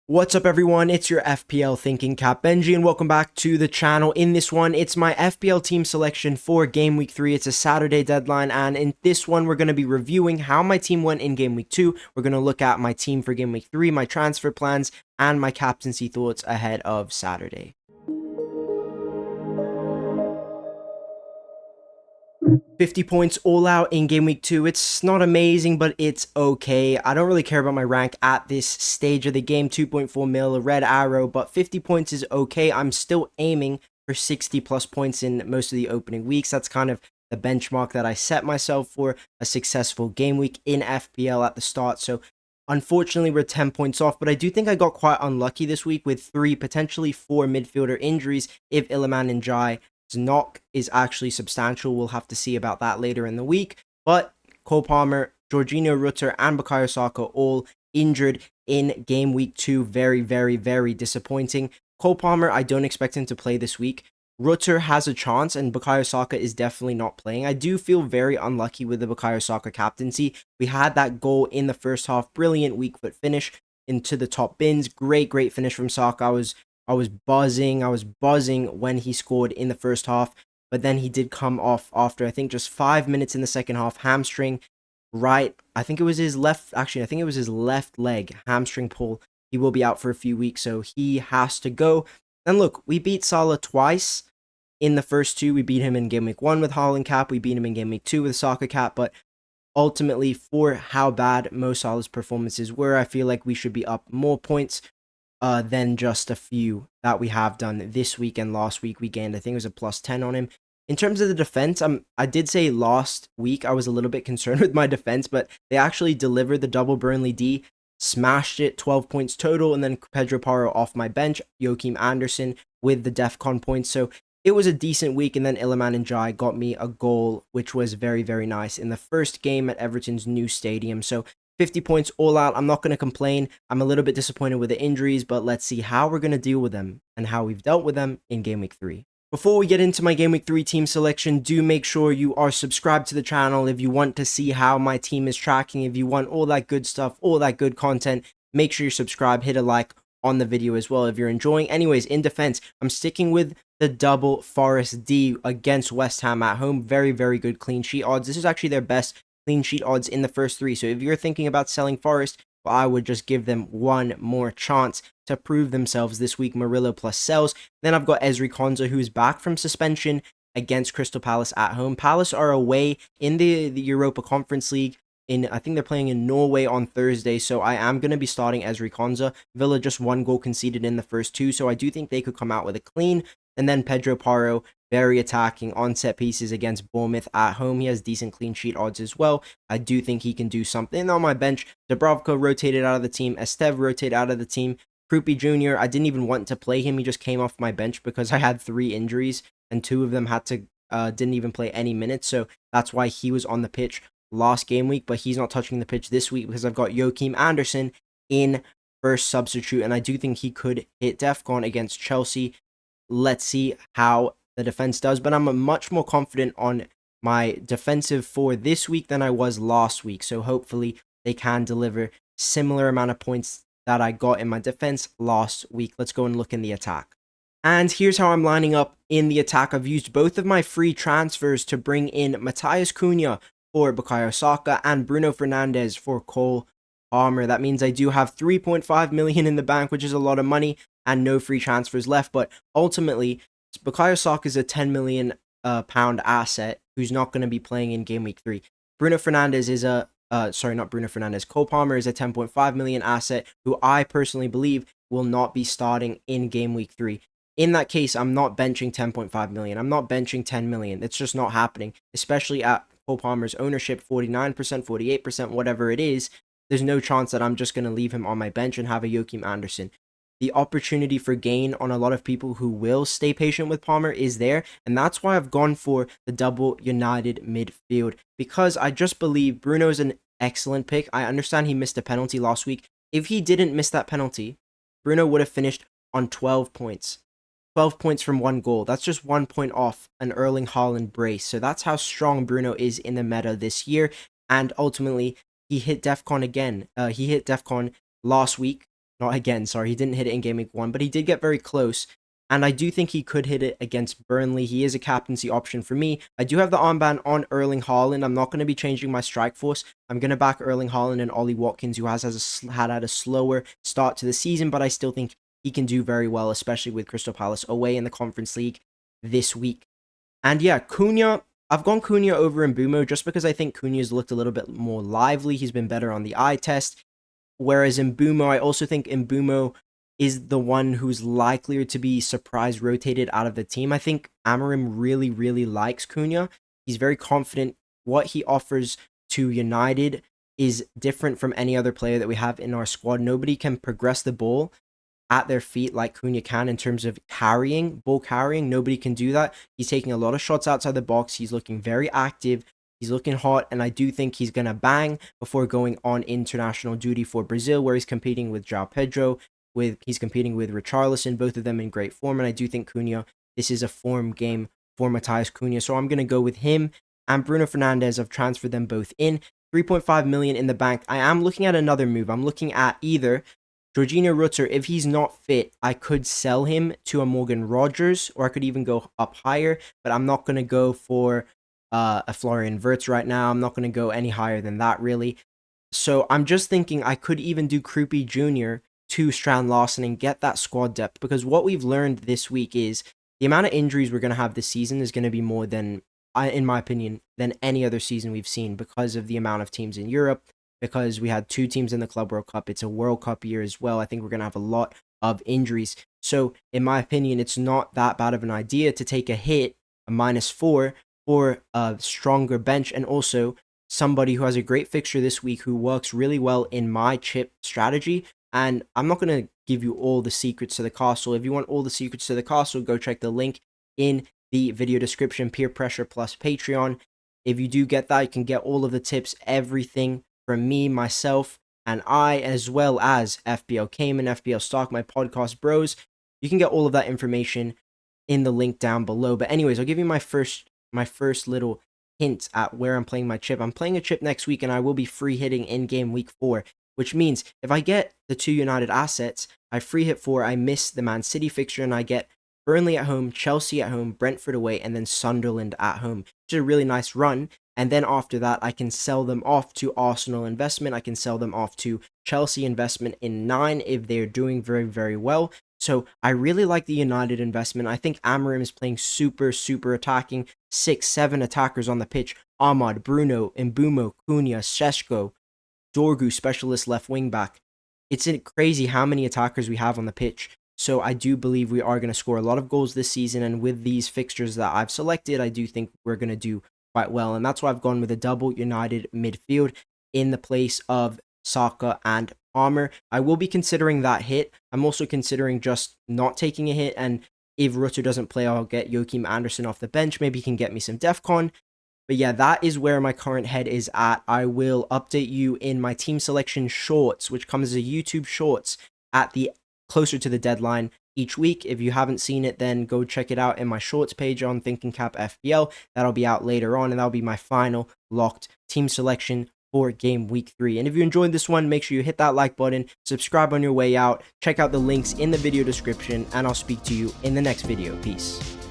What's up everyone, it's your FPL Thinking Cap Benji and welcome back to the channel. In this one, it's my FPL team selection for Game Week 3. It's a Saturday deadline, and in this one, we're going to be reviewing how my team went in Game Week 2. We're going to look at my team for Game Week 3, my transfer plans, and my captaincy thoughts ahead of Saturday. 50 points all out in Game Week 2. It's not amazing, but it's okay. I don't really care about my rank at this stage of the game. 2.4 mil, a red arrow, but 50 points is okay. I'm still aiming for 60 plus points in most of the opening weeks. That's kind of the benchmark that I set myself for a successful game week in FPL at the start. So unfortunately, we're 10 points off, but I do think I got quite unlucky this week with 3, potentially 4 midfielder injuries if Iliman Ndiaye's knock is actually substantial. We'll have to see about that later in the week. But Cole Palmer, Jorginho Rutter, and Bukayo Saka all injured in Game Week 2. Very, very, very disappointing. Cole Palmer, I don't expect him to play this week. Rutter has a chance, and Bukayo Saka is definitely not playing. I do feel very unlucky with the Bukayo Saka captaincy. We had that goal in the first half. Brilliant weak foot finish into the top bins. Great finish from Saka. I was buzzing when he scored in the first half, but then he did come off after, I think, just 5 minutes in the second half. Hamstring, right? I think it was his left leg hamstring pull. He will be out for a few weeks, so he has to go. And look, we beat Salah twice in the first two. We beat him in Game Week 1 with Haaland cap. We beat him in Game Week 2 with Saka cap, but ultimately, for how bad Mo Salah's performances were, I feel like we should be up more points than just a few that we have done this week and last week. We gained, I think it was a plus 10 on him. In terms of the defense, I did say last week I was a little bit concerned with my defense, but they actually delivered the double Burnley D, smashed it, 12 points total, and then Pedro Porro off my bench, Joachim Andersen with the DEFCON points. So it was a decent week, and then Iliman Ndiaye got me a goal, which was very, very nice in the first game at Everton's new stadium. So 50 points all out. I'm not going to complain. I'm a little bit disappointed with the injuries, but let's see how we're going to deal with them and how we've dealt with them in Game Week 3. Before we get into my Game Week 3 team selection, do make sure you are subscribed to the channel if you want to see how my team is tracking. If you want all that good stuff, all that good content, make sure you subscribe, hit a like on the video as well if you're enjoying. Anyways, in defense, I'm sticking with the double Forest D against West Ham at home. Very, very good clean sheet odds. This is actually their best clean sheet odds in the first 3. So if you're thinking about selling Forest, well, I would just give them one more chance to prove themselves this week. Murillo plus sells. Then I've got Ezri Konsa, who's back from suspension against Crystal Palace at home. Palace are away in the Europa Conference League. I think they're playing in Norway on Thursday, so I am going to be starting Ezri Konsa. Villa just 1 goal conceded in the first 2, so I do think they could come out with a clean. And then Pedro Porro, very attacking on set pieces against Bournemouth at home. He has decent clean sheet odds as well. I do think he can do something. On my bench, Dubravka rotated out of the team. Esteve rotated out of the team. Krupi Jr., I didn't even want to play him. He just came off my bench because I had 3 injuries, and 2 of them didn't even play any minutes. So that's why he was on the pitch last game week, but he's not touching the pitch this week because I've got Joachim Andersen in first substitute, and I do think he could hit DEFCON against Chelsea. Let's see how the defense does, but I'm much more confident on my defensive for this week than I was last week, so hopefully they can deliver similar amount of points that I got in my defense last week. Let's go and look in the attack. And here's how I'm lining up in the attack. I've used both of my free transfers to bring in Matheus Cunha for Bukayo Saka and Bruno Fernandes for Cole Palmer. That means I do have 3.5 million in the bank, which is a lot of money, and no free transfers left. But ultimately, Bukayo Saka is a 10 million pound asset who's not going to be playing in Game Week 3. Bruno Fernandes is Cole Palmer is a 10.5 million asset who I personally believe will not be starting in Game Week 3. In that case, I'm not benching 10.5 million. I'm not benching 10 million. It's just not happening, especially at Cole Palmer's ownership, 49%, 48%, whatever it is. There's no chance that I'm just going to leave him on my bench and have a Joachim Andersen. The opportunity for gain on a lot of people who will stay patient with Palmer is there, and that's why I've gone for the double United midfield, because I just believe Bruno's an excellent pick. I understand he missed a penalty last week. If he didn't miss that penalty, Bruno would have finished on 12 points. 12 points from 1 goal. That's just 1 point off an Erling Haaland brace. So that's how strong Bruno is in the meta this year. And ultimately, he hit DEFCON again. He hit DEFCON last week Not again, sorry. He didn't hit it in Game Week 1, but he did get very close. And I do think he could hit it against Burnley. He is a captaincy option for me. I do have the armband on Erling Haaland. I'm not going to be changing my strike force. I'm going to back Erling Haaland and Ollie Watkins, who had a slower start to the season, but I still think he can do very well, especially with Crystal Palace away in the Conference League this week. And yeah, Cunha, I've gone Cunha over Mbeumo just because I think Cunha's looked a little bit more lively. He's been better on the eye test. Whereas Mbeumo, I also think Mbeumo is the one who's likelier to be surprise rotated out of the team. I think Amorim really, really likes Cunha. He's very confident. What he offers to United is different from any other player that we have in our squad. Nobody can progress the ball at their feet like Cunha can in terms of ball carrying. Nobody can do that. He's taking a lot of shots outside the box. He's looking very active. He's looking hot, and I do think he's going to bang before going on international duty for Brazil, where he's competing with João Pedro, he's competing with Richarlison, both of them in great form, and I do think Cunha, this is a form game for Matheus Cunha, so I'm going to go with him and Bruno Fernandes. I've transferred them both in. 3.5 million in the bank. I am looking at another move. I'm looking at either Jorginho Rutter. If he's not fit, I could sell him to a Morgan Rogers, or I could even go up higher, but I'm not going to go for a Florian Wirtz right now. I'm not going to go any higher than that, really. So I'm just thinking I could even do Krupi Jr. to Strand Larsen and get that squad depth, because what we've learned this week is the amount of injuries we're going to have this season is going to be more than, in my opinion, than any other season we've seen, because of the amount of teams in Europe, because we had 2 teams in the Club World Cup. It's a World Cup year as well. I think we're going to have a lot of injuries. So in my opinion, it's not that bad of an idea to take a hit, a -4, for a stronger bench, and also somebody who has a great fixture this week who works really well in my chip strategy. And I'm not going to give you all the secrets to the castle. If you want all the secrets to the castle, go check the link in the video description, Peer Pressure Plus Patreon. If you do get that, you can get all of the tips, everything from me, myself, and I, as well as FPL Cayman, FPL Stock, my podcast bros. You can get all of that information in the link down below. But anyways, I'll give you my first little hint at where I'm playing my chip. I'm playing a chip next week, and I will be free hitting in game week 4, which means if I get the 2 United assets, I free hit 4, I miss the Man City fixture, and I get Burnley at home, Chelsea at home, Brentford away, and then Sunderland at home, which is a really nice run. And then after that, I can sell them off to Arsenal investment. I can sell them off to Chelsea investment in 9 if they're doing very, very well. So I really like the United investment. I think Amorim is playing super, super attacking. 6, 7 attackers on the pitch. Ahmad, Bruno, Mbeumo, Cunha, Šeško, Dorgu, specialist left wing back. It's crazy how many attackers we have on the pitch. So I do believe we are going to score a lot of goals this season. And with these fixtures that I've selected, I do think we're going to do quite well. And that's why I've gone with a double United midfield in the place of Saka and Palmer. I will be considering that hit. I'm also considering just not taking a hit, and if Rutter doesn't play, I'll get Joachim Andersen off the bench. Maybe he can get me some DEFCON. But yeah, that is where my current head is at. I will update you in my team selection shorts, which comes as a YouTube shorts at the closer to the deadline each week. If you haven't seen it, then go check it out in my shorts page on ThinkingCapFPL. That'll be out later on, and that'll be my final locked team selection for game week 3. And if you enjoyed this one, make sure you hit that like button, subscribe on your way out, check out the links in the video description, and I'll speak to you in the next video. Peace.